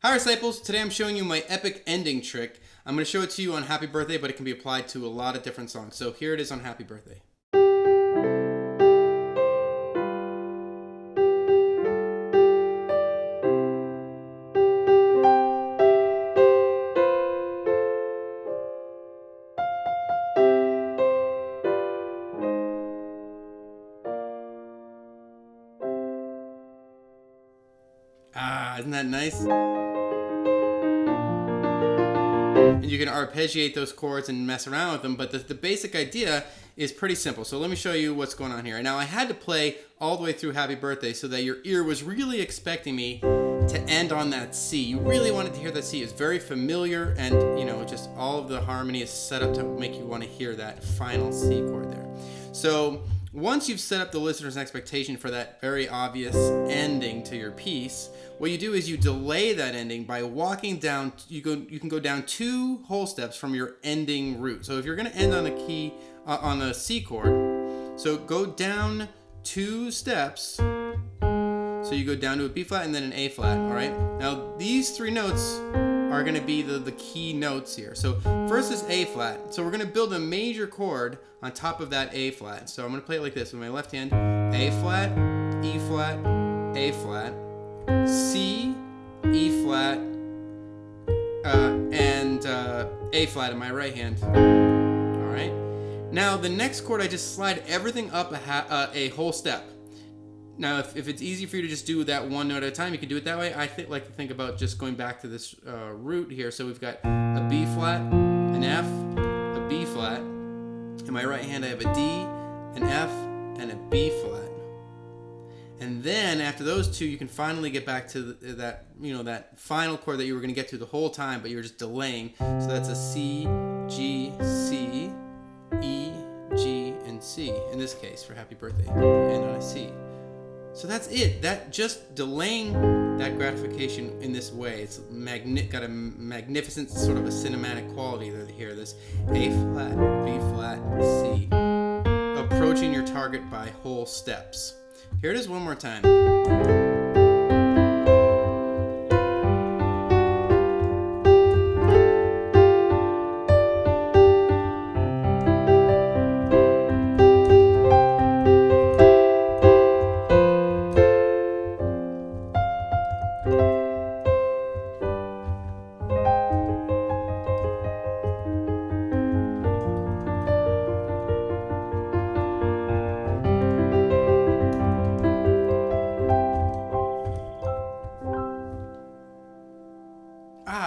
Hi Disciples, today I'm showing you my epic ending trick. I'm going to show it to you on Happy Birthday, but it can be applied to a lot of different songs. So here it is on Happy Birthday. Isn't that nice? And you can arpeggiate those chords and mess around with them, but the basic idea is pretty simple. So let me show you what's going on here. Now I had to play all the way through Happy Birthday so that your ear was really expecting me to end on that C. You really wanted to hear that C. It's very familiar, and just all of the harmony is set up to make you want to hear that final C chord there. So once you've set up the listener's expectation for that very obvious ending to your piece, what you do is you delay that ending by walking down. You can go down 2 whole steps from your ending root. So if you're going to end on a key on a C chord, so go down 2 steps. So you go down to a B flat and then an A flat. All right. Now these 3 notes are going to be the key notes here. So first is A flat. So we're going to build a major chord on top of that A flat. So I'm going to play it like this with my left hand: A flat, E flat, A flat, C, E flat, and A flat in my right hand. All right. Now the next chord, I just slide everything up a whole step. Now, if it's easy for you to just do that one note at a time, you can do it that way. I like to think about just going back to this root here. So we've got a B flat, an F, a B flat. In my right hand, I have a D, an F, and a B flat. And then after those 2, you can finally get back to that final chord that you were going to get to the whole time, but you were just delaying. So that's a C, G, C, E, G, and C. In this case, for Happy Birthday, and on a C. So that's it. That just delaying that gratification in this way. It's got a magnificent sort of a cinematic quality here. This A flat, B flat, C. Approaching your target by whole steps. Here it is one more time.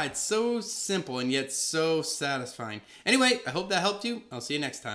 It's so simple and yet so satisfying. Anyway, I hope that helped you. I'll see you next time.